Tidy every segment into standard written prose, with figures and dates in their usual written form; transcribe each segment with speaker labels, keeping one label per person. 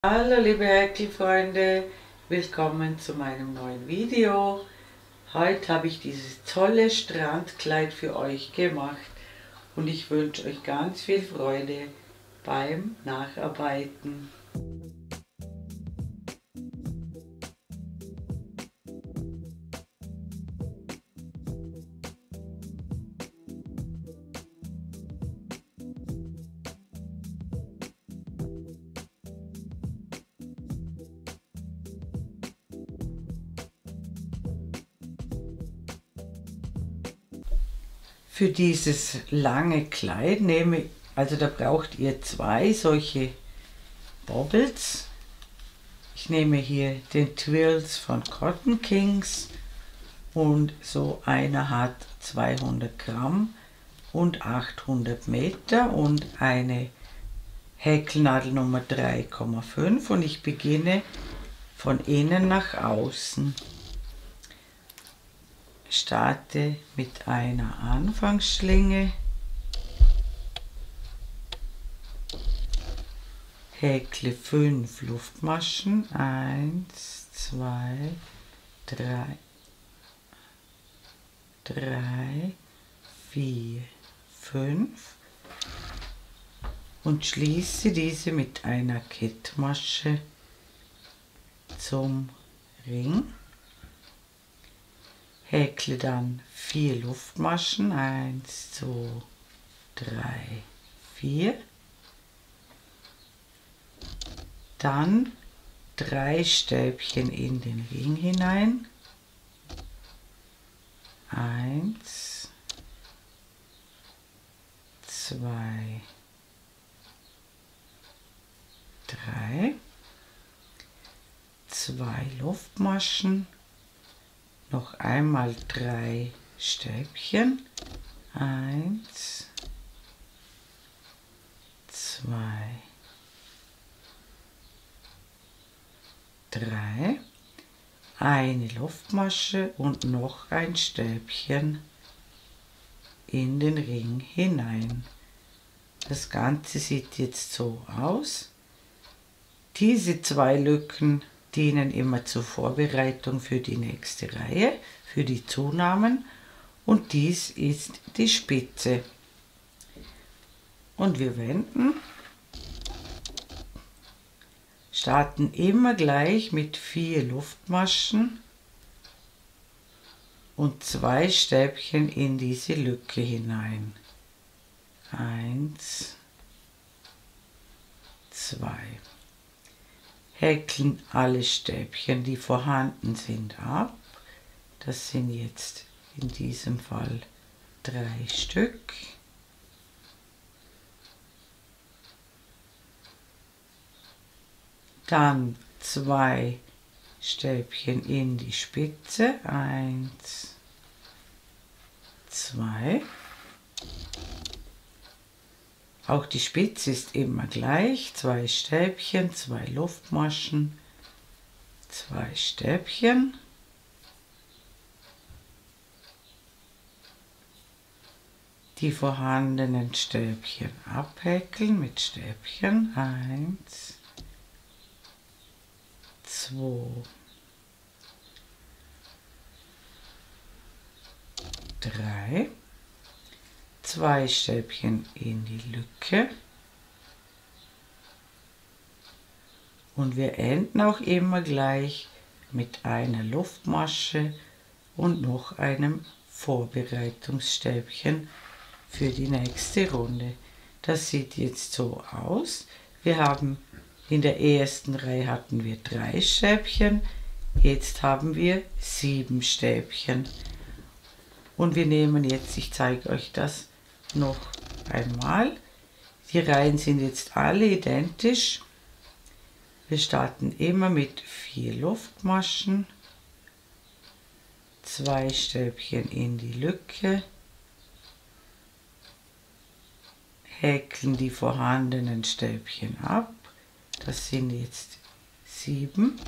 Speaker 1: Hallo liebe Häkelfreunde, willkommen zu meinem neuen Video. Heute habe ich dieses tolle Strandkleid für euch gemacht und ich wünsche euch ganz viel Freude beim Nacharbeiten. Für dieses lange Kleid da braucht ihr zwei solche Bobbles. Ich nehme hier den Twills von Cotton Kings und so einer hat 200 Gramm und 800 Meter und eine Häkelnadel Nummer 3,5 und ich beginne von innen nach außen. Starte mit einer Anfangsschlinge, häkle 5 Luftmaschen, 1, 2, 3, 4, 5 und schließe diese mit einer Kettmasche zum Ring. Häkle dann 4 Luftmaschen, 1, 2, 3, 4. Dann 3 Stäbchen in den Ring hinein. 1, 2, 3. 2 Luftmaschen. Noch einmal 3 Stäbchen. 1, 2, 3. Eine Luftmasche und noch ein Stäbchen in den Ring hinein. Das Ganze sieht jetzt so aus. Diese 2 Lücken dienen immer zur Vorbereitung für die nächste Reihe, für die Zunahmen, und dies ist die Spitze. Und wir wenden, starten immer gleich mit 4 Luftmaschen und 2 Stäbchen in diese Lücke hinein. 1, 2. Häkeln alle Stäbchen, die vorhanden sind, ab. Das sind jetzt in diesem Fall 3 Stück. Dann 2 Stäbchen in die Spitze. 1, 2. Auch die Spitze ist immer gleich. 2 Stäbchen, 2 Luftmaschen, 2 Stäbchen. Die vorhandenen Stäbchen abhäkeln mit Stäbchen. 1, 2, 3. 2 Stäbchen in die Lücke. Und wir enden auch immer gleich mit einer Luftmasche und noch einem Vorbereitungsstäbchen für die nächste Runde. Das sieht jetzt so aus. Wir haben in der ersten Reihe hatten wir 3 Stäbchen, jetzt haben wir 7 Stäbchen. Und wir nehmen jetzt, ich zeige euch das noch einmal. Die Reihen sind jetzt alle identisch. Wir starten immer mit 4 Luftmaschen, 2 Stäbchen in die Lücke, häkeln die vorhandenen Stäbchen ab. Das sind jetzt 7.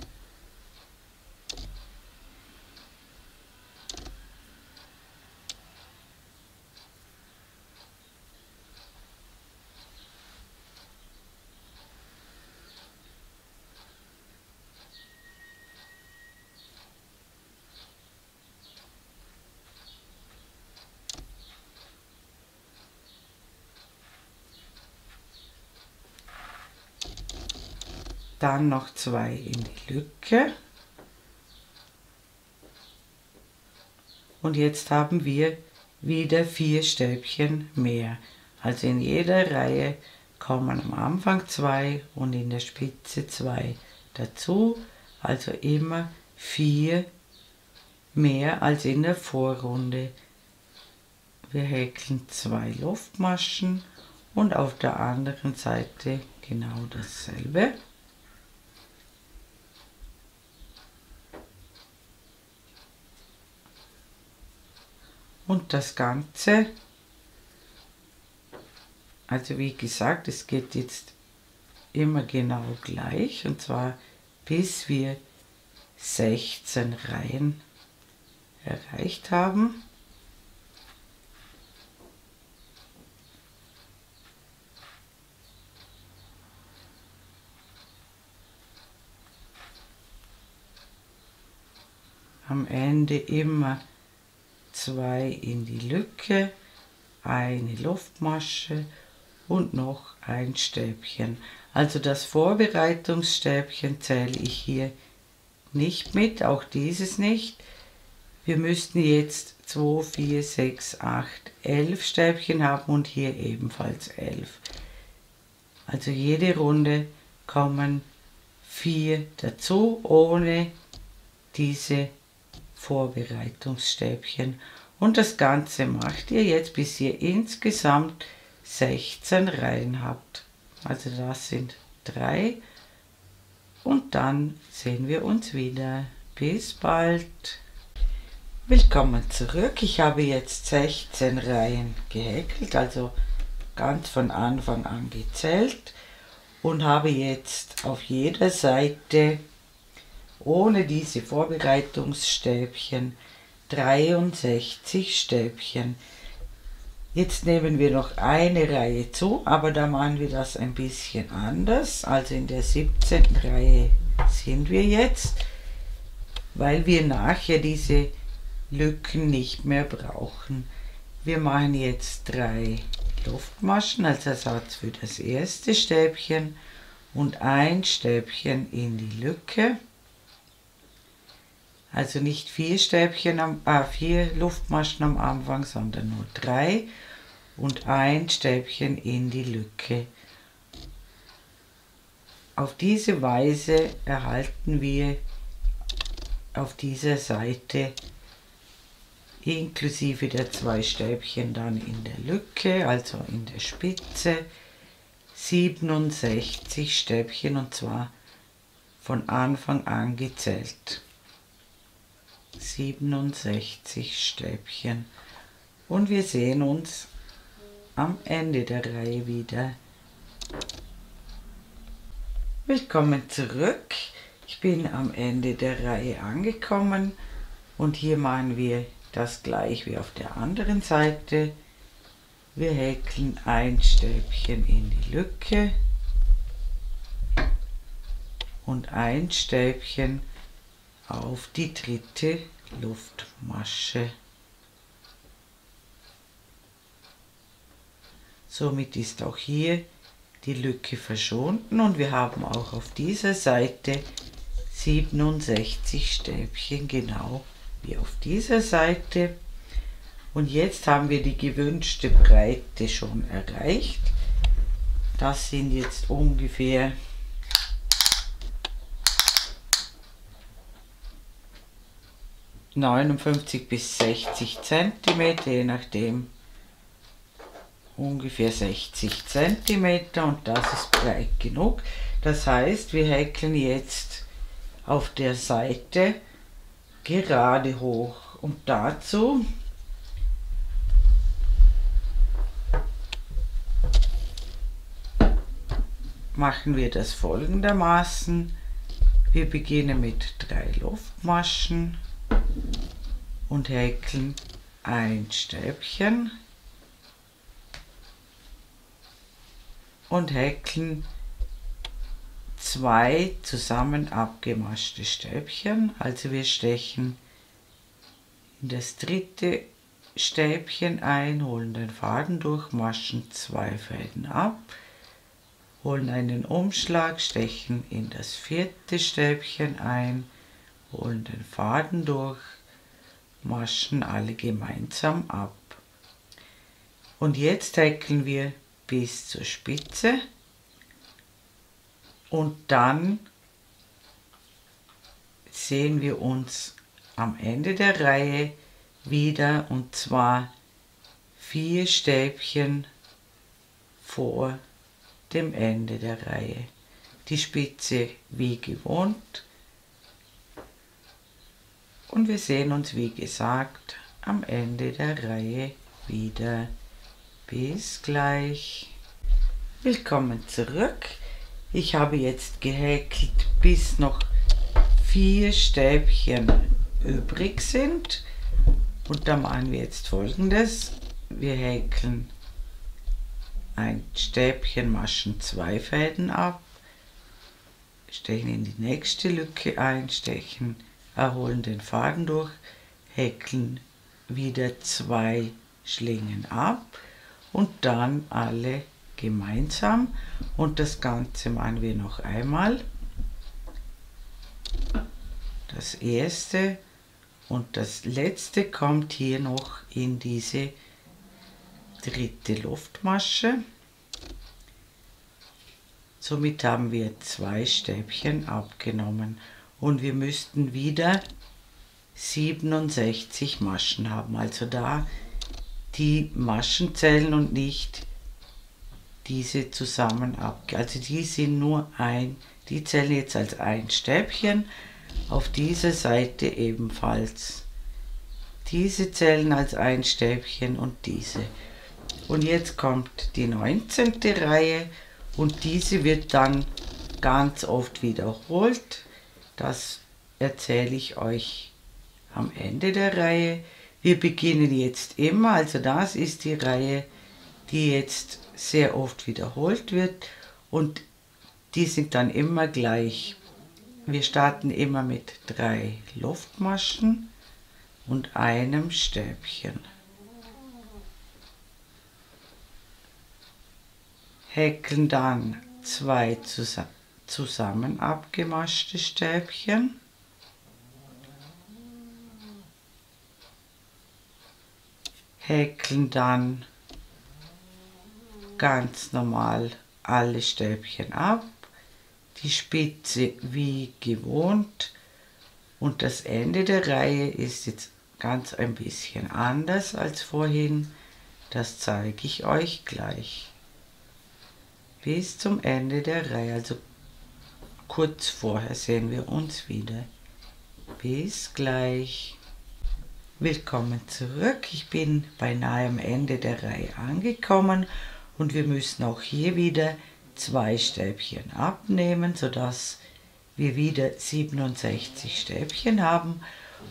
Speaker 1: dann noch 2 in die Lücke und jetzt haben wir wieder 4 Stäbchen mehr. Also in jeder Reihe kommen am Anfang 2 und in der Spitze 2 dazu, also immer 4 mehr als in der Vorrunde. Wir häkeln 2 Luftmaschen und auf der anderen Seite genau dasselbe. Und das Ganze, also wie gesagt, es geht jetzt immer genau gleich, und zwar bis wir 16 Reihen erreicht haben. Am Ende immer 2 in die Lücke, eine Luftmasche und noch ein Stäbchen. Also das Vorbereitungsstäbchen zähle ich hier nicht mit, auch dieses nicht. Wir müssten jetzt 2, 4, 6, 8, 11 Stäbchen haben und hier ebenfalls 11. Also jede Runde kommen 4 dazu, ohne diese Vorbereitungsstäbchen. Und das Ganze macht ihr jetzt, bis ihr insgesamt 16 Reihen habt. Also das sind 3. Und dann sehen wir uns wieder. Bis bald. Willkommen zurück. Ich habe jetzt 16 Reihen gehäkelt, also ganz von Anfang an gezählt und habe jetzt auf jeder Seite ohne diese Vorbereitungsstäbchen 63 Stäbchen. Jetzt nehmen wir noch eine Reihe zu, aber da machen wir das ein bisschen anders. Also in der 17. Reihe sind wir jetzt, weil wir nachher diese Lücken nicht mehr brauchen. Wir machen jetzt 3 Luftmaschen als Ersatz für das erste Stäbchen und ein Stäbchen in die Lücke. Also nicht 4 4 Luftmaschen am Anfang, sondern nur 3 und ein Stäbchen in die Lücke. Auf diese Weise erhalten wir auf dieser Seite inklusive der 2 Stäbchen dann in der Lücke, also in der Spitze, 67 Stäbchen, und zwar von Anfang an gezählt. 67 Stäbchen. Und wir sehen uns am Ende der Reihe wieder. Willkommen zurück. Ich bin am Ende der Reihe angekommen und hier machen wir das gleich wie auf der anderen Seite. Wir häkeln ein Stäbchen in die Lücke und ein Stäbchen auf die dritte Luftmasche. Somit ist auch hier die Lücke verschwunden und wir haben auch auf dieser Seite 67 Stäbchen, genau wie auf dieser Seite. Und jetzt haben wir die gewünschte Breite schon erreicht. Das sind jetzt ungefähr 59 bis 60 cm, je nachdem, ungefähr 60 cm, und das ist breit genug. Das heißt, wir häkeln jetzt auf der Seite gerade hoch und dazu machen wir das folgendermaßen. Wir beginnen mit 3 Luftmaschen und häkeln ein Stäbchen und häkeln 2 zusammen abgemaschte Stäbchen. Also wir stechen in das dritte Stäbchen ein, holen den Faden durch, maschen 2 Fäden ab holen einen Umschlag, stechen in das 4. Stäbchen ein, holen den Faden durch, maschen alle gemeinsam ab. Und jetzt häkeln wir bis zur Spitze und dann sehen wir uns am Ende der Reihe wieder, und zwar 4 Stäbchen vor dem Ende der Reihe. Die Spitze wie gewohnt und wir sehen uns wie gesagt am Ende der Reihe wieder. Bis gleich. Willkommen zurück. Ich habe jetzt gehäkelt, bis noch 4 Stäbchen übrig sind, und da machen wir jetzt Folgendes: Wir häkeln ein Stäbchen, maschen 2 Fäden ab, stechen in die nächste Lücke ein, holen den Faden durch, häkeln wieder 2 Schlingen ab und dann alle gemeinsam, und das Ganze machen wir noch einmal. Das erste und das letzte kommt hier noch in diese 3. Luftmasche. Somit haben wir 2 Stäbchen abgenommen und wir müssten wieder 67 Maschen haben. Also da die Maschen zählen und nicht diese zusammen ab. Also die sind nur die zählen jetzt als ein Stäbchen. Auf dieser Seite ebenfalls. Diese zählen als ein Stäbchen und diese. Und jetzt kommt die 19. Reihe und diese wird dann ganz oft wiederholt. Das erzähle ich euch am Ende der Reihe. Wir beginnen jetzt immer, also das ist die Reihe, die jetzt sehr oft wiederholt wird, und die sind dann immer gleich. Wir starten immer mit 3 Luftmaschen und einem Stäbchen. Häkeln dann 2 zusammen abgemaschte Stäbchen. Häkeln dann ganz normal alle Stäbchen ab, die Spitze wie gewohnt, und das Ende der Reihe ist jetzt ganz ein bisschen anders als vorhin. Das zeige ich euch gleich. Bis zum Ende der Reihe, also kurz vorher sehen wir uns wieder. Bis gleich. Willkommen zurück. Ich bin beinahe am Ende der Reihe angekommen und wir müssen auch hier wieder 2 Stäbchen abnehmen, sodass wir wieder 67 Stäbchen haben.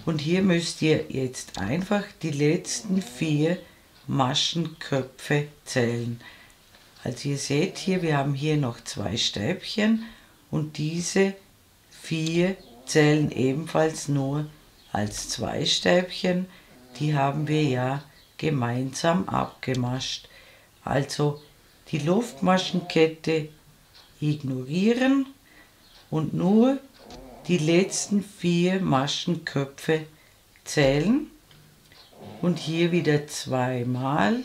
Speaker 1: Und hier müsst ihr jetzt einfach die letzten 4 Maschenköpfe zählen. Also ihr seht hier, wir haben hier noch 2 Stäbchen und diese 4 zählen ebenfalls nur als 2 Stäbchen. Die haben wir ja gemeinsam abgemascht. Also die Luftmaschenkette ignorieren und nur die letzten 4 Maschenköpfe zählen und hier wieder zweimal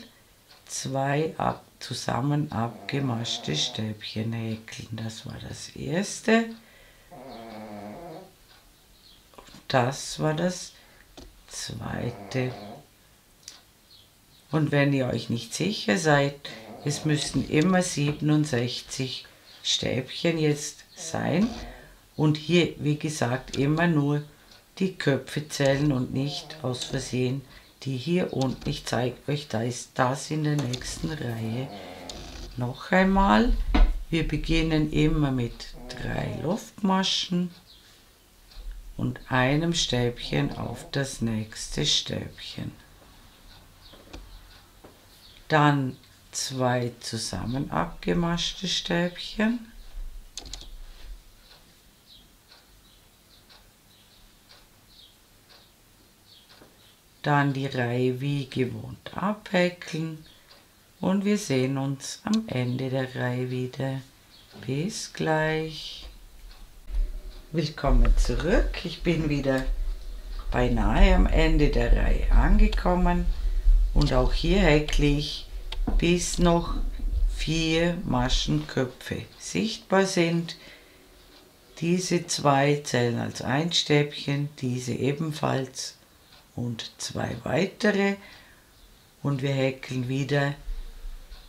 Speaker 1: 2 zusammen abgemaschte Stäbchen häkeln. Das war das erste. Das war das zweite. Und wenn ihr euch nicht sicher seid, es müssen immer 67 Stäbchen jetzt sein. Und hier, wie gesagt, immer nur die Köpfe zählen und nicht aus Versehen die hier unten. Ich zeige euch das in der nächsten Reihe. Noch einmal, wir beginnen immer mit 3 Luftmaschen und einem Stäbchen auf das nächste Stäbchen. Dann 2 zusammen abgemaschte Stäbchen. Dann die Reihe wie gewohnt abhäkeln und wir sehen uns am Ende der Reihe wieder. Bis gleich. Willkommen zurück. Ich bin wieder beinahe am Ende der Reihe angekommen und auch hier häkle ich, bis noch 4 Maschenköpfe sichtbar sind. Diese 2 zählen als ein Stäbchen, diese ebenfalls und 2 weitere, und wir häkeln wieder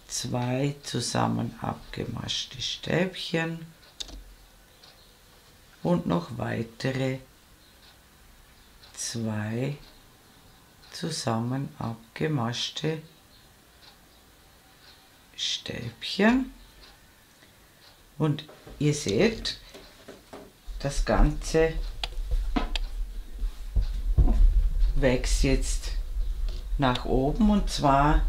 Speaker 1: 2 zusammen abgemaschte Stäbchen und noch weitere 2 zusammen abgemaschte Stäbchen. Und ihr seht, das Ganze wächst jetzt nach oben, und zwar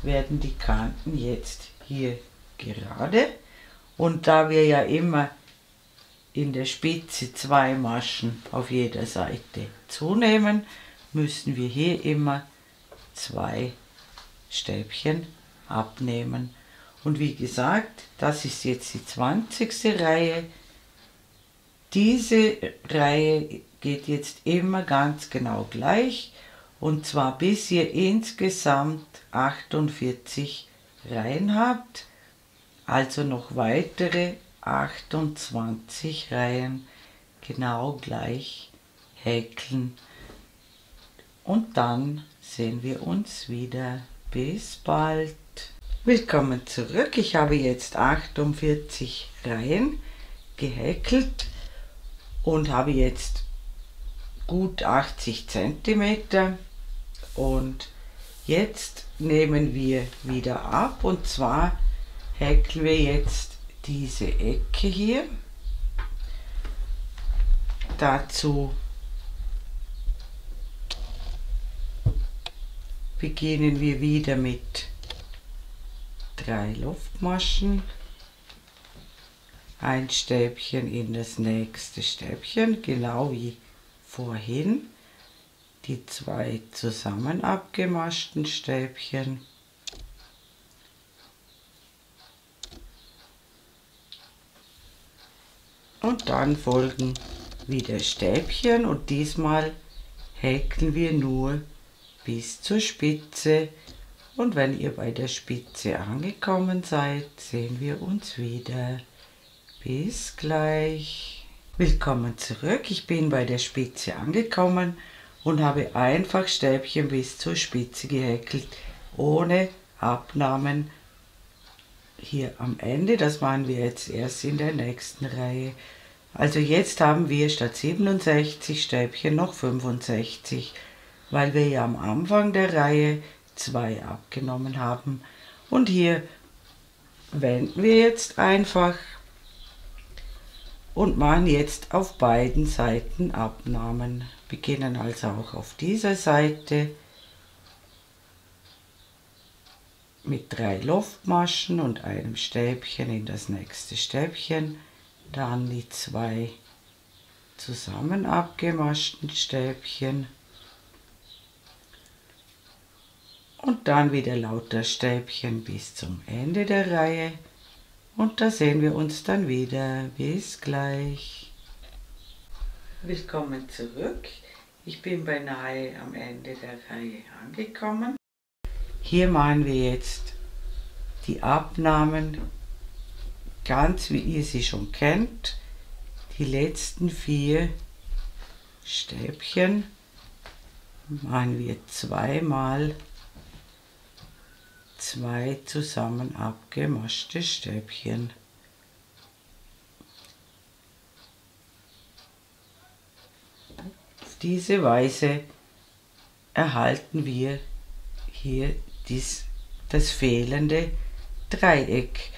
Speaker 1: werden die Kanten jetzt hier gerade, und da wir ja immer in der Spitze 2 Maschen auf jeder Seite zunehmen, müssen wir hier immer 2 Stäbchen abnehmen. Und wie gesagt, das ist jetzt die 20. Reihe. Diese Reihe geht jetzt immer ganz genau gleich, und zwar bis ihr insgesamt 48 Reihen habt, also noch weitere 28 Reihen genau gleich häkeln. Und dann sehen wir uns wieder. Bis bald. Willkommen zurück. Ich habe jetzt 48 Reihen gehäkelt und habe jetzt gut 80 cm, und jetzt nehmen wir wieder ab, und zwar häkeln wir jetzt diese Ecke hier. Dazu beginnen wir wieder mit 3 Luftmaschen, ein Stäbchen in das nächste Stäbchen, genau wie vorhin, die 2 zusammen abgemaschten Stäbchen und dann folgen wieder Stäbchen, und diesmal häkeln wir nur bis zur Spitze, und wenn ihr bei der Spitze angekommen seid, sehen wir uns wieder. Bis gleich. Willkommen zurück. Ich bin bei der Spitze angekommen und habe einfach Stäbchen bis zur Spitze gehäkelt, ohne Abnahmen hier am Ende. Das machen wir jetzt erst in der nächsten Reihe. Also jetzt haben wir statt 67 Stäbchen noch 65, weil wir ja am Anfang der Reihe 2 abgenommen haben. Und hier wenden wir jetzt einfach und machen jetzt auf beiden Seiten Abnahmen. Beginnen also auch auf dieser Seite mit 3 Luftmaschen und einem Stäbchen in das nächste Stäbchen, dann die 2 zusammen abgemaschten Stäbchen und dann wieder lauter Stäbchen bis zum Ende der Reihe, und da sehen wir uns dann wieder. Bis gleich. Willkommen zurück. Ich bin beinahe am Ende der Reihe angekommen. Hier machen wir jetzt die Abnahmen, ganz wie ihr sie schon kennt. Die letzten 4 Stäbchen machen wir zweimal 2 zusammen abgemaschte Stäbchen. Auf diese Weise erhalten wir hier das fehlende Dreieck.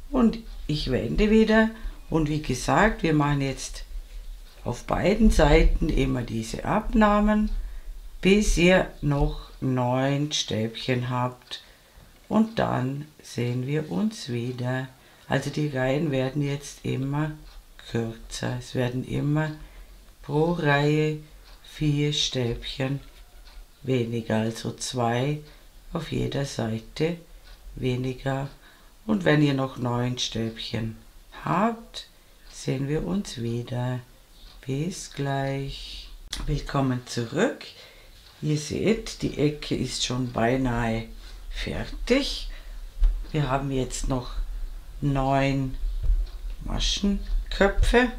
Speaker 1: Und ich wende wieder, und wie gesagt, wir machen jetzt auf beiden Seiten immer diese Abnahmen, bis ihr noch 9 Stäbchen habt. Und dann sehen wir uns wieder. Also die Reihen werden jetzt immer kürzer. Es werden immer pro Reihe 4 Stäbchen weniger, also 2 auf jeder Seite weniger. Und wenn ihr noch 9 Stäbchen habt, sehen wir uns wieder. Bis gleich. Willkommen zurück. Ihr seht, die Ecke ist schon beinahe fertig. Wir haben jetzt noch 9 Maschenköpfe.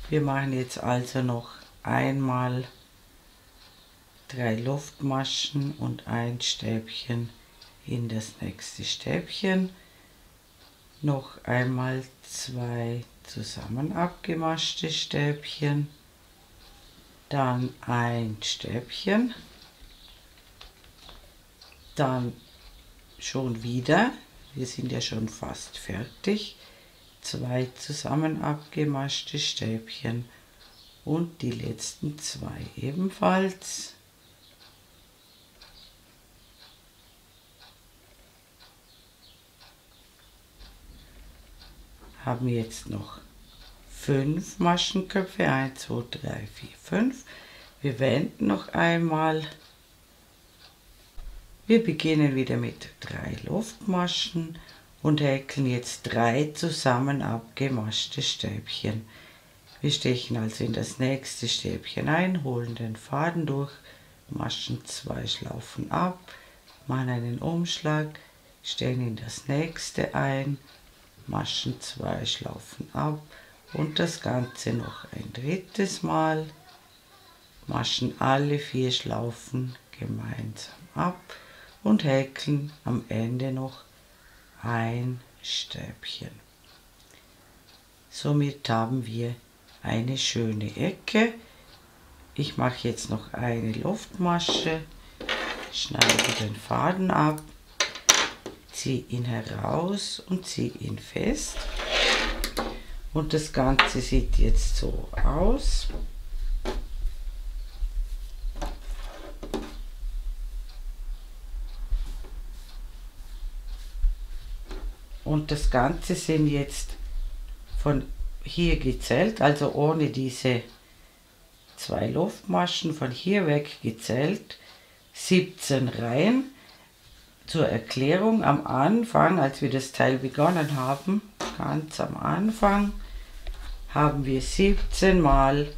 Speaker 1: Wir machen jetzt also noch einmal 3 Luftmaschen und ein Stäbchen in das nächste Stäbchen. Noch einmal 2 zusammen abgemaschte Stäbchen. Dann ein Stäbchen. Dann schon wieder, wir sind ja schon fast fertig, 2 zusammen abgemaschte Stäbchen und die letzten 2 ebenfalls. Haben wir jetzt noch 5 Maschenköpfe, 1, 2, 3, 4, 5. Wir wenden noch einmal. Wir beginnen wieder mit 3 Luftmaschen und häkeln jetzt 3 zusammen abgemaschte Stäbchen. Wir stechen also in das nächste Stäbchen ein, holen den Faden durch, maschen 2 Schlaufen ab, machen einen Umschlag, stellen in das nächste ein, maschen 2 Schlaufen ab und das Ganze noch ein drittes Mal, maschen alle 4 Schlaufen gemeinsam ab und häkeln am Ende noch ein Stäbchen. Somit haben wir eine schöne Ecke. Ich mache jetzt noch eine Luftmasche, schneide den Faden ab, ziehe ihn heraus und ziehe ihn fest. Und das Ganze sieht jetzt so aus. Und das Ganze sind jetzt von hier gezählt, also ohne diese 2 Luftmaschen, von hier weg gezählt, 17 Reihen. Zur Erklärung, am Anfang, als wir das Teil begonnen haben, ganz am Anfang, haben wir 17 Mal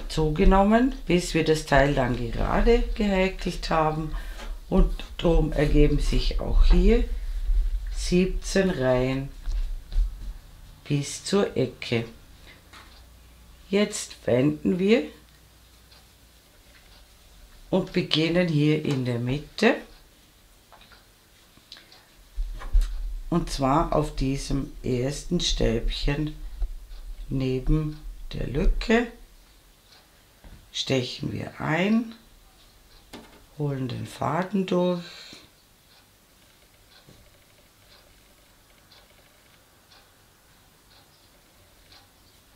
Speaker 1: zugenommen, bis wir das Teil dann gerade gehäkelt haben, und darum ergeben sich auch hier 17 Reihen bis zur Ecke. Jetzt wenden wir und beginnen hier in der Mitte, und zwar auf diesem ersten Stäbchen neben der Lücke stechen wir ein, holen den Faden durch,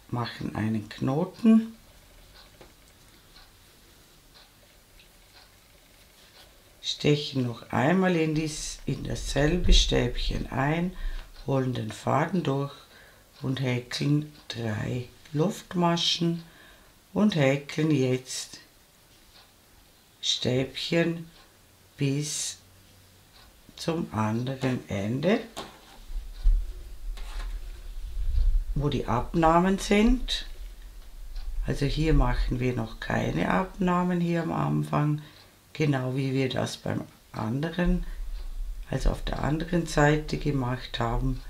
Speaker 1: machen einen Knoten, stechen noch einmal in dasselbe Stäbchen ein, holen den Faden durch und häkeln 3 Luftmaschen und häkeln jetzt Stäbchen bis zum anderen Ende, wo die Abnahmen sind. Also hier machen wir noch keine Abnahmen hier am Anfang, genau wie wir das beim anderen, also auf der anderen Seite gemacht haben.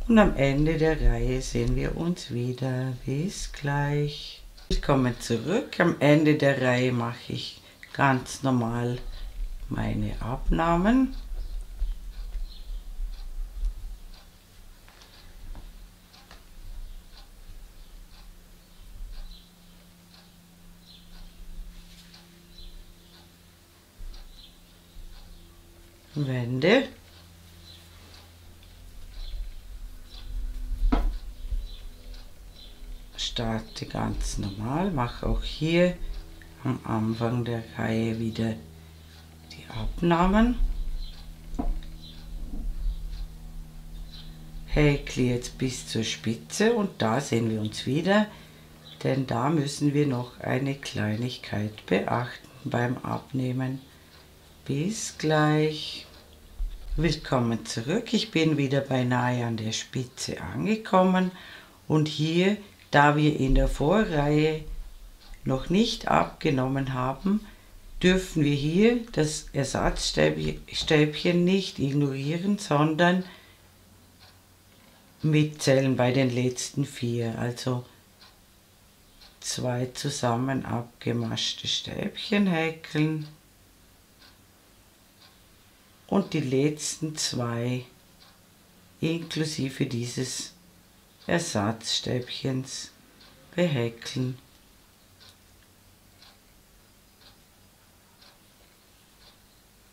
Speaker 1: Und am Ende der Reihe sehen wir uns wieder. Bis gleich. Willkommen zurück. Am Ende der Reihe mache ich ganz normal meine Abnahmen. Wende. Starte ganz normal, mache auch hier am Anfang der Reihe wieder die Abnahmen. Häkle jetzt bis zur Spitze und da sehen wir uns wieder, denn da müssen wir noch eine Kleinigkeit beachten beim Abnehmen. Bis gleich. Willkommen zurück, ich bin wieder beinahe an der Spitze angekommen und hier, da wir in der Vorreihe noch nicht abgenommen haben, dürfen wir hier das Ersatzstäbchen nicht ignorieren, sondern mitzählen bei den letzten 4, also 2 zusammen abgemaschte Stäbchen häkeln und die letzten 2 inklusive dieses Ersatzstäbchens behäkeln.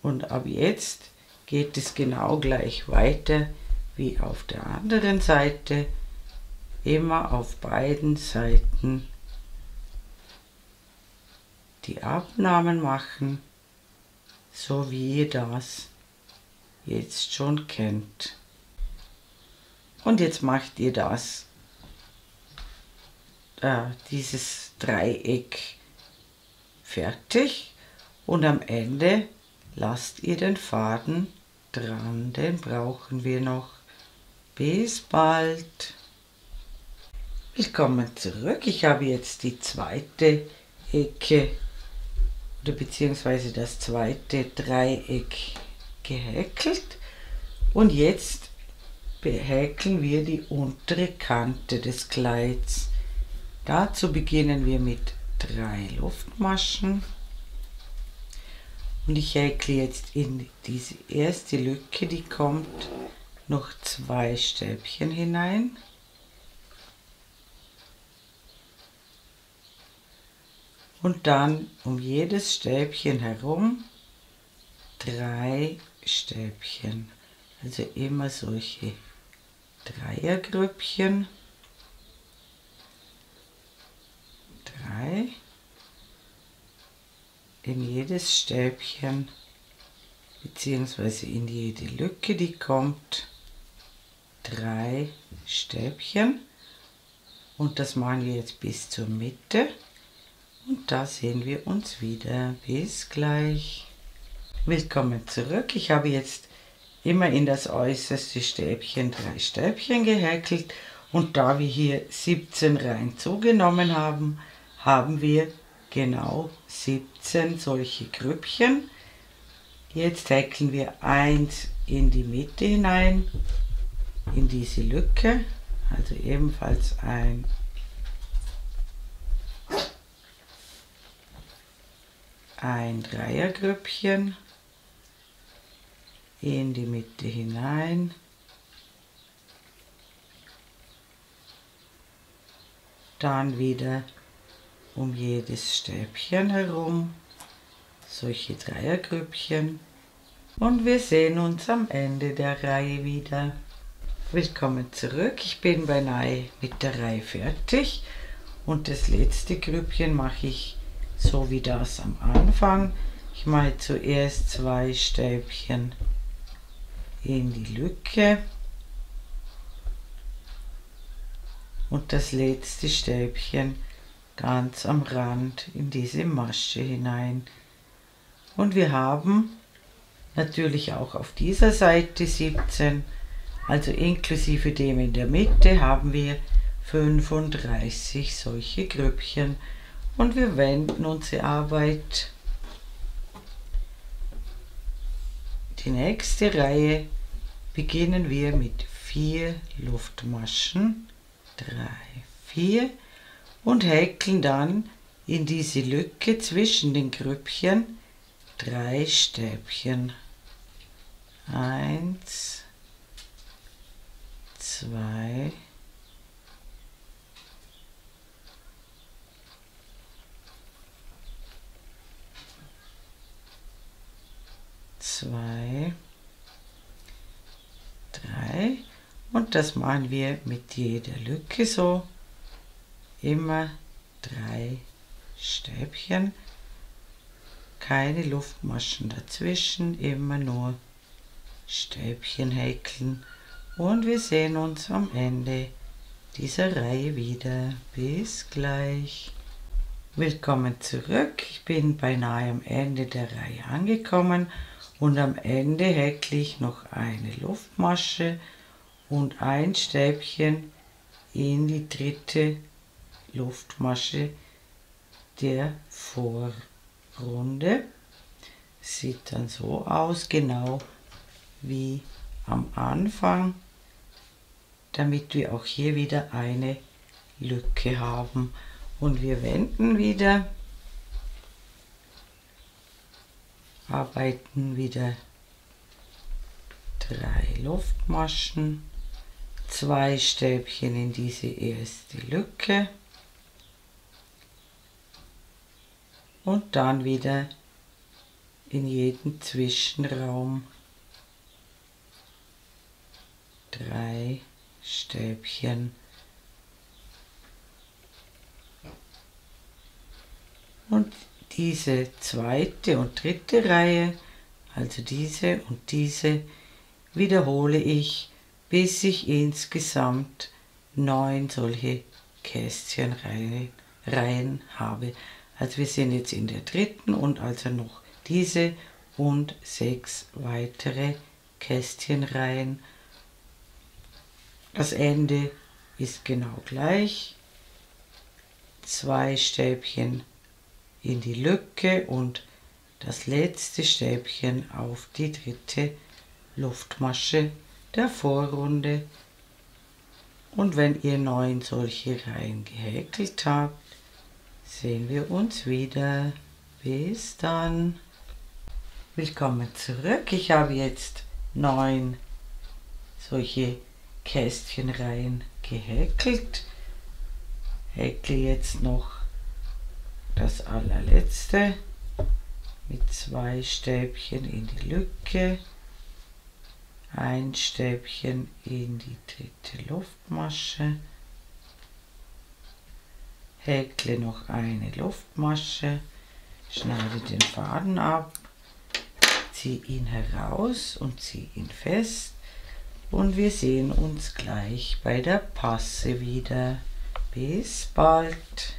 Speaker 1: Und ab jetzt geht es genau gleich weiter wie auf der anderen Seite, immer auf beiden Seiten die Abnahmen machen, so wie ihr das jetzt schon kennt. Und jetzt macht ihr dieses Dreieck fertig und am Ende lasst ihr den Faden dran, den brauchen wir noch. Bis bald. Willkommen zurück. Ich habe jetzt die zweite Ecke oder beziehungsweise das zweite Dreieck gehäkelt und jetzt behäkeln wir die untere Kante des Kleids. Dazu beginnen wir mit 3 Luftmaschen und ich häkle jetzt in diese erste Lücke, die kommt, noch 2 Stäbchen hinein. Und dann um jedes Stäbchen herum 3 Stäbchen. Also immer solche Dreiergrüppchen. 3 in jedes Stäbchen beziehungsweise in jede Lücke, die kommt, 3 Stäbchen und das machen wir jetzt bis zur Mitte und da sehen wir uns wieder. Bis gleich. Willkommen zurück. Ich habe jetzt immer in das äußerste Stäbchen 3 Stäbchen gehäkelt und da wir hier 17 Reihen zugenommen haben, haben wir genau 17 solche Grüppchen. Jetzt häkeln wir 1 in die Mitte hinein, in diese Lücke, also ebenfalls ein Dreiergrüppchen in die Mitte hinein, dann wieder um jedes Stäbchen herum solche Dreiergrüppchen und wir sehen uns am Ende der Reihe wieder. Willkommen zurück, ich bin beinahe mit der Reihe fertig und das letzte Grüppchen mache ich so wie das am Anfang. Ich mache zuerst 2 Stäbchen in die Lücke und das letzte Stäbchen ganz am Rand in diese Masche hinein. Und wir haben natürlich auch auf dieser Seite 17, also inklusive dem in der Mitte haben wir 35 solche Grüppchen und wir wenden unsere Arbeit. Die nächste Reihe beginnen wir mit 4 Luftmaschen, 3, 4 und häkeln dann in diese Lücke zwischen den Grüppchen 3 Stäbchen. 1, 2, 2, 3 und das machen wir mit jeder Lücke so. Immer 3 Stäbchen, keine Luftmaschen dazwischen, immer nur Stäbchen häkeln und wir sehen uns am Ende dieser Reihe wieder. Bis gleich. Willkommen zurück, ich bin beinahe am Ende der Reihe angekommen und am Ende häkle ich noch eine Luftmasche und ein Stäbchen in die dritte Luftmasche der Vorrunde. Sieht dann so aus, genau wie am Anfang, damit wir auch hier wieder eine Lücke haben. Und wir wenden wieder, arbeiten wieder 3 Luftmaschen, 2 Stäbchen in diese erste Lücke und dann wieder in jeden Zwischenraum 3 Stäbchen. Und diese zweite und dritte Reihe, also diese und diese, wiederhole ich, bis ich insgesamt 9 solche Kästchenreihen habe. Also wir sind jetzt in der dritten und also noch diese und 6 weitere Kästchenreihen. Das Ende ist genau gleich. 2 Stäbchen in die Lücke und das letzte Stäbchen auf die dritte Luftmasche der Vorrunde. Und wenn ihr 9 solche Reihen gehäkelt habt, sehen wir uns wieder. Bis dann. Willkommen zurück. Ich habe jetzt 9 solche Kästchenreihen gehäkelt. Häkle jetzt noch das allerletzte mit 2 Stäbchen in die Lücke, ein Stäbchen in die dritte Luftmasche, häkle noch eine Luftmasche, schneide den Faden ab, ziehe ihn heraus und ziehe ihn fest und wir sehen uns gleich bei der Passe wieder. Bis bald!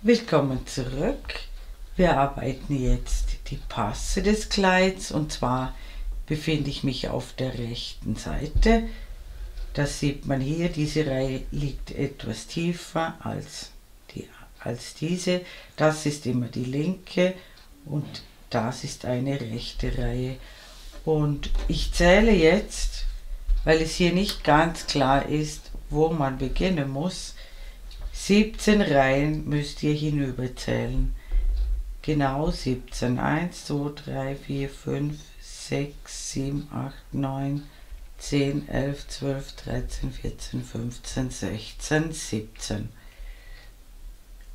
Speaker 1: Willkommen zurück. Wir arbeiten jetzt die Passe des Kleids und zwar befinde ich mich auf der rechten Seite. Das sieht man hier, diese Reihe liegt etwas tiefer als diese. Das ist immer die linke und das ist eine rechte Reihe. Und ich zähle jetzt, weil es hier nicht ganz klar ist, wo man beginnen muss. 17 Reihen müsst ihr hinüberzählen. Genau 17. 1, 2, 3, 4, 5, 6, 7, 8, 9, 10, 11, 12, 13, 14, 15, 16, 17.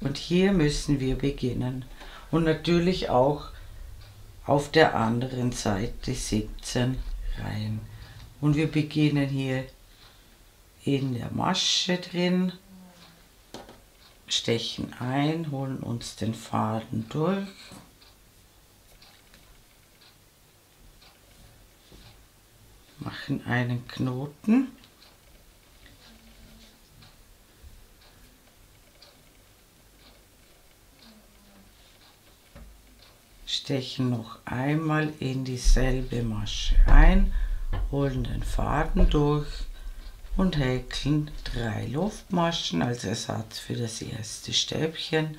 Speaker 1: Und hier müssen wir beginnen. Und natürlich auch auf der anderen Seite 17 Reihen. Und wir beginnen hier in der Masche drin, stechen ein, holen uns den Faden durch, machen einen Knoten, stechen noch einmal in dieselbe Masche ein, holen den Faden durch und häkeln 3 Luftmaschen als Ersatz für das erste Stäbchen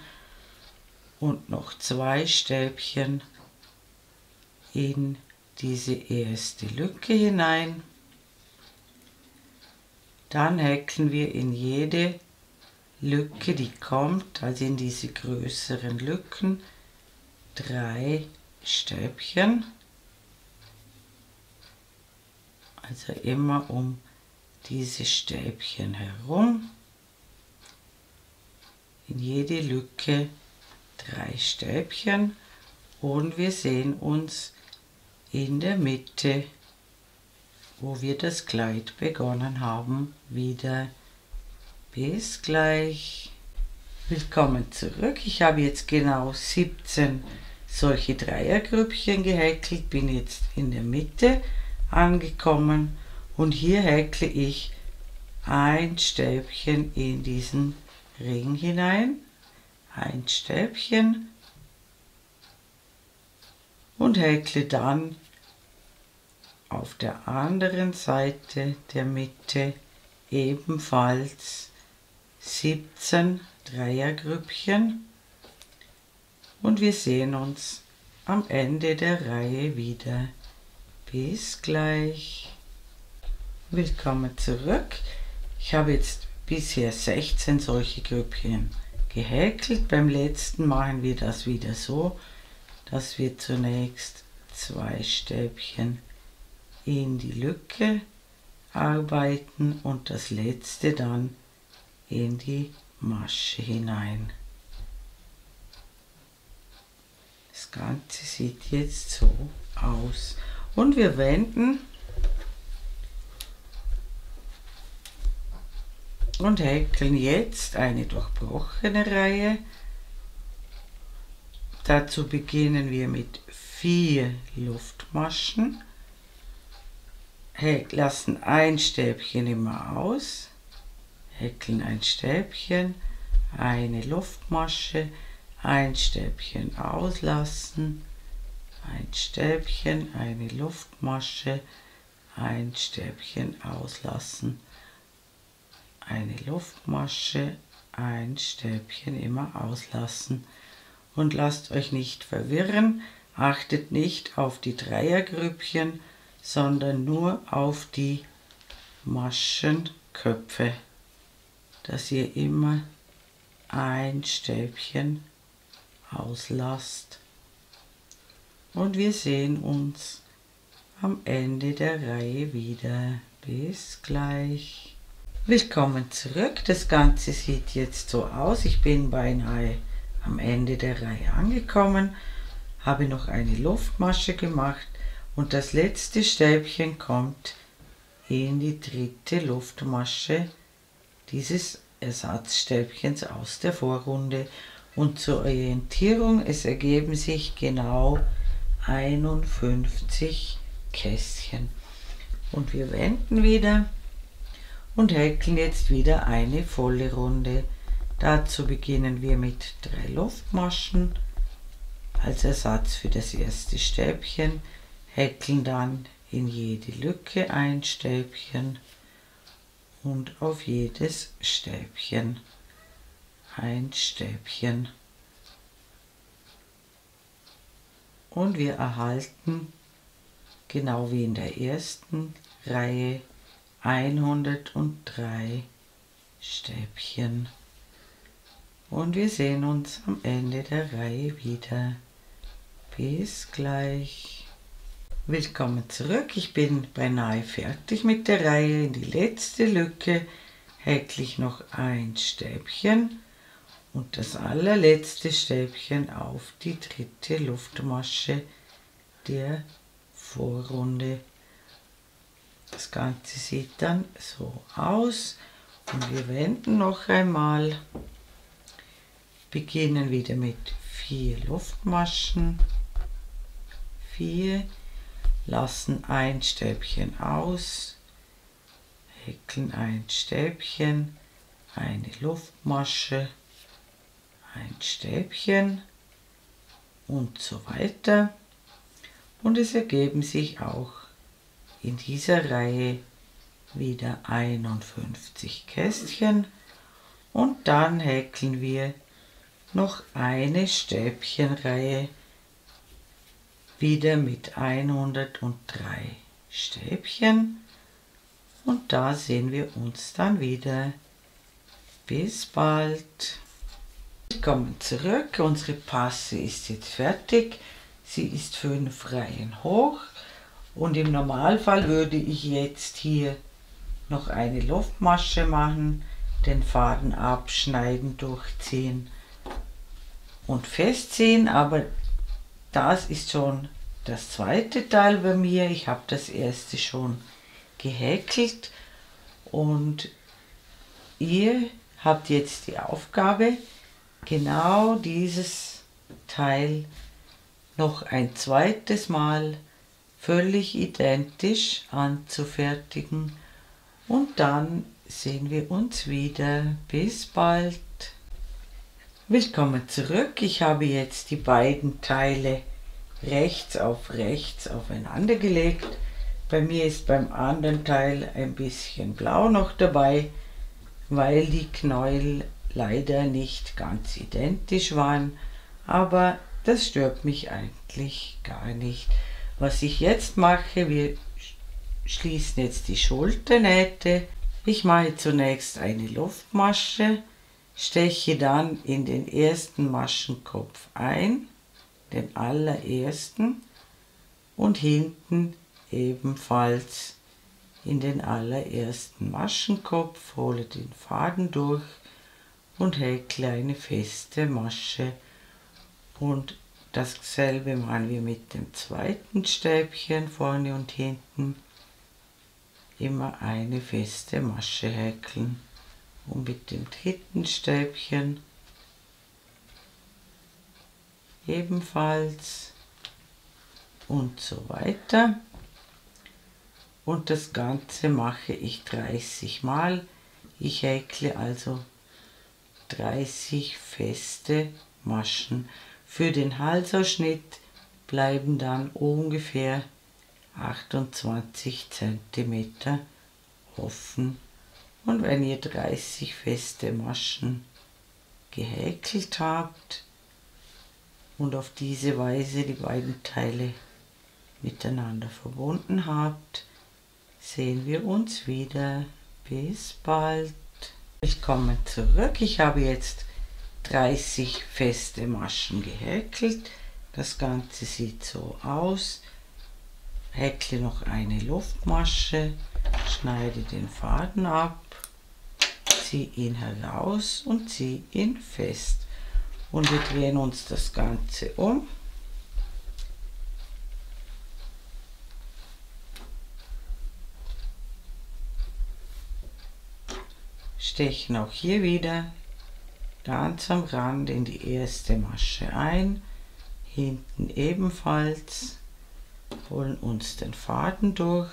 Speaker 1: und noch 2 Stäbchen in diese erste Lücke hinein. Dann häkeln wir in jede Lücke, die kommt, also in diese größeren Lücken, 3 Stäbchen, also immer um diese Stäbchen herum, in jede Lücke 3 Stäbchen und wir sehen uns in der Mitte, wo wir das Kleid begonnen haben, wieder. Bis gleich. Willkommen zurück. Ich habe jetzt genau 17 solche Dreiergrüppchen gehäkelt, bin jetzt in der Mitte angekommen und hier häkle ich ein Stäbchen in diesen Ring hinein, ein Stäbchen und häkle dann auf der anderen Seite der Mitte ebenfalls 17 Dreiergrüppchen und wir sehen uns am Ende der Reihe wieder. Bis gleich. Willkommen zurück. Ich habe jetzt bisher 16 solche Grüppchen gehäkelt. Beim letzten machen wir das wieder so, dass wir zunächst 2 Stäbchen in die Lücke arbeiten und das letzte dann in die Masche hinein. Das Ganze sieht jetzt so aus und wir wenden und häkeln jetzt eine durchbrochene Reihe. Dazu beginnen wir mit 4 Luftmaschen, lassen ein Stäbchen immer aus, häkeln ein Stäbchen, eine Luftmasche, ein Stäbchen auslassen, ein Stäbchen, eine Luftmasche, ein Stäbchen auslassen, eine Luftmasche, ein Stäbchen immer auslassen und lasst euch nicht verwirren, achtet nicht auf die Dreiergrüppchen, sondern nur auf die Maschenköpfe, dass ihr immer ein Stäbchen auslasst. Und wir sehen uns am Ende der Reihe wieder. Bis gleich. Willkommen zurück. Das Ganze sieht jetzt so aus. Ich bin beinahe am Ende der Reihe angekommen, habe noch eine Luftmasche gemacht und das letzte Stäbchen kommt in die dritte Luftmasche dieses Ersatzstäbchens aus der Vorrunde. Und zur Orientierung, es ergeben sich genau 51 Kästchen. Und wir wenden wieder und häkeln jetzt wieder eine volle Runde. Dazu beginnen wir mit 3 Luftmaschen als Ersatz für das erste Stäbchen, häkeln dann in jede Lücke ein Stäbchen und auf jedes Stäbchen ein Stäbchen. Und wir erhalten, genau wie in der ersten Reihe, 103 Stäbchen. Und wir sehen uns am Ende der Reihe wieder. Bis gleich. Willkommen zurück. Ich bin beinahe fertig mit der Reihe. In die letzte Lücke häkle ich noch ein Stäbchen und das allerletzte Stäbchen auf die dritte Luftmasche der Vorrunde. Das Ganze sieht dann so aus und wir wenden noch einmal, beginnen wieder mit 4 Luftmaschen, 4, lassen ein Stäbchen aus, häkeln ein Stäbchen, eine Luftmasche, ein Stäbchen und so weiter. Und es ergeben sich auch in dieser Reihe wieder 51 Kästchen und dann häkeln wir noch eine Stäbchenreihe wieder mit 103 Stäbchen und da sehen wir uns dann wieder. Bis bald. Willkommen zurück. Unsere Passe ist jetzt fertig. Sie ist 5 Reihen hoch und im Normalfall würde ich jetzt hier noch eine Luftmasche machen, den Faden abschneiden, durchziehen und festziehen, aber das ist schon das zweite Teil bei mir. Ich habe das erste schon gehäkelt und ihr habt jetzt die Aufgabe, genau dieses Teil noch ein zweites Mal völlig identisch anzufertigen und dann sehen wir uns wieder. Bis bald. Willkommen zurück. Ich habe jetzt die beiden Teile rechts auf rechts aufeinander gelegt. Bei mir ist beim anderen Teil ein bisschen blau noch dabei, weil die Knäuel leider nicht ganz identisch waren, aber das stört mich eigentlich gar nicht. Was ich jetzt mache, wir schließen jetzt die Schulternähte. Ich mache zunächst eine Luftmasche, steche dann in den ersten Maschenkopf ein, den allerersten, und hinten ebenfalls in den allerersten Maschenkopf, hole den Faden durch und häkle eine feste Masche. Und dasselbe machen wir mit dem zweiten Stäbchen, vorne und hinten. Immer eine feste Masche häkeln. Und mit dem dritten Stäbchen ebenfalls und so weiter. Und das Ganze mache ich 30 Mal. Ich häkle also 30 feste Maschen. Für den Halsausschnitt bleiben dann ungefähr 28 cm offen. Und wenn ihr 30 feste Maschen gehäkelt habt und auf diese Weise die beiden Teile miteinander verbunden habt, sehen wir uns wieder. Bis bald. Ich komme zurück. Ich habe jetzt 30 feste Maschen gehäkelt. Das Ganze sieht so aus. Häkle noch eine Luftmasche, schneide den Faden ab, ziehe ihn heraus und ziehe ihn fest. Und wir drehen uns das Ganze um. Stechen auch hier wieder ganz am Rand in die erste Masche ein, hinten ebenfalls, holen uns den Faden durch,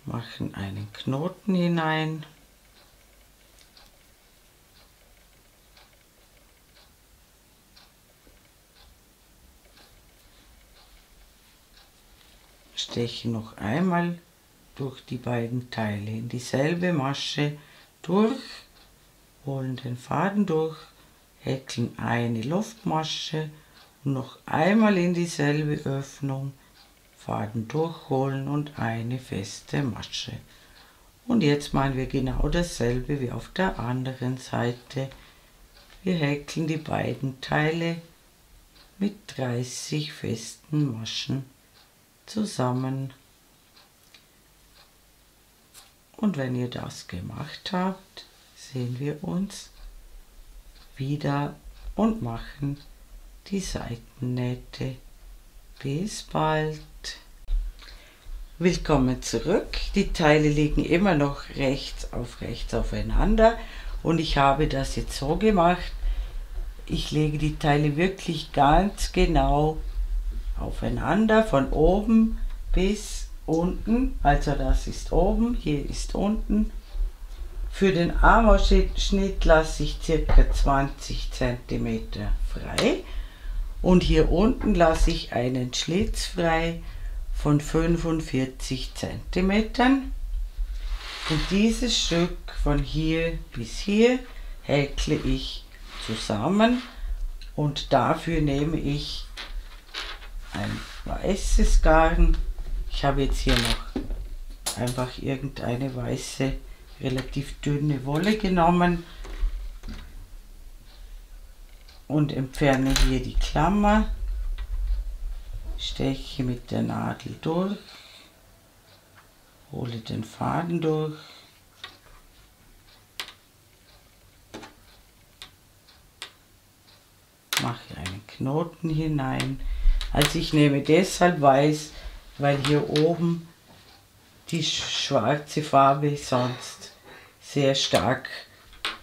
Speaker 1: machen einen Knoten hinein, stechen noch einmal durch die beiden Teile in dieselbe Masche durch, holen den Faden durch, häkeln eine Luftmasche und noch einmal in dieselbe Öffnung, Faden durchholen und eine feste Masche. Und jetzt machen wir genau dasselbe wie auf der anderen Seite. Wir häkeln die beiden Teile mit 30 festen Maschen zusammen. Und wenn ihr das gemacht habt, sehen wir uns wieder und machen die Seitennähte. Bis bald. Willkommen zurück. Die Teile liegen immer noch rechts aufeinander und ich habe das jetzt so gemacht. Ich lege die Teile wirklich ganz genau aufeinander, von oben bis unten. Also das ist oben, hier ist unten. Für den Armausschnitt lasse ich ca. 20 cm frei und hier unten lasse ich einen Schlitz frei von 45 cm. Und dieses Stück von hier bis hier häkle ich zusammen und dafür nehme ich ein weißes Garn. Ich habe jetzt hier noch einfach irgendeine weiße, relativ dünne Wolle genommen und entferne hier die Klammer, steche mit der Nadel durch, hole den Faden durch, mache einen Knoten hinein. Also ich nehme deshalb weiß, weil hier oben die schwarze Farbe sonst sehr stark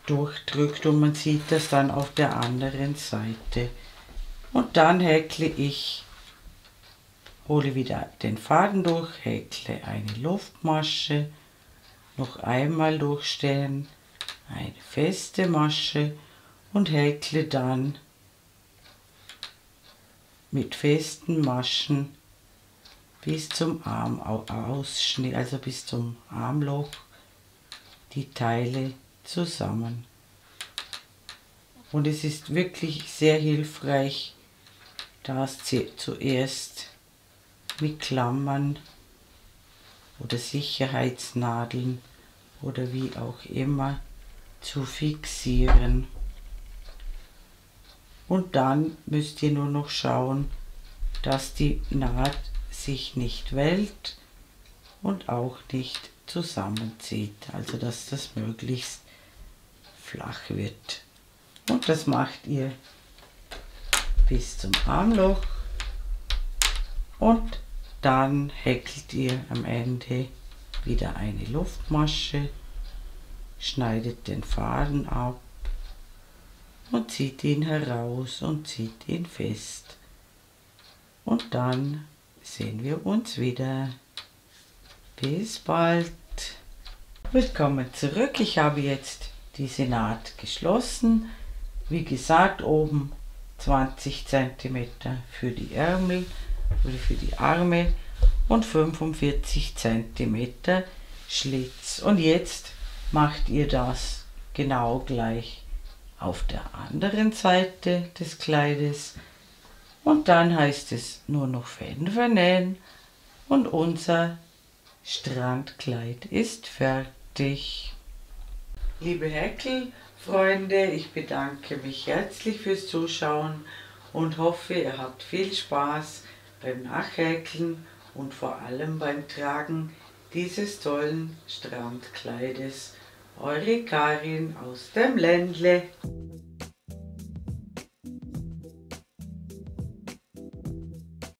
Speaker 1: durchdrückt und man sieht das dann auf der anderen Seite. Und dann häkle ich, hole wieder den Faden durch, häkle eine Luftmasche, noch einmal durchstehen, eine feste Masche und häkle dann mit festen Maschen bis zum Armausschnitt, also bis zum Armloch, die Teile zusammen. Und es ist wirklich sehr hilfreich, das zuerst mit Klammern oder Sicherheitsnadeln oder wie auch immer zu fixieren. Und dann müsst ihr nur noch schauen, dass die Naht sich nicht wellt und auch nicht zusammenzieht, also dass das möglichst flach wird. Und das macht ihr bis zum Armloch und dann häkelt ihr am Ende wieder eine Luftmasche, schneidet den Faden ab und zieht ihn heraus und zieht ihn fest. Und dann sehen wir uns wieder. Bis bald. Willkommen zurück. Ich habe jetzt diese Naht geschlossen. Wie gesagt, oben 20 cm für die Ärmel oder für die Arme und 45 cm Schlitz. Und jetzt macht ihr das genau gleich auf der anderen Seite des Kleides. Und dann heißt es nur noch Fäden vernähen und unser Strandkleid ist fertig. Liebe Häkelfreunde, ich bedanke mich herzlich fürs Zuschauen und hoffe, ihr habt viel Spaß beim Nachhäkeln und vor allem beim Tragen dieses tollen Strandkleides. Eure Karin aus dem Ländle.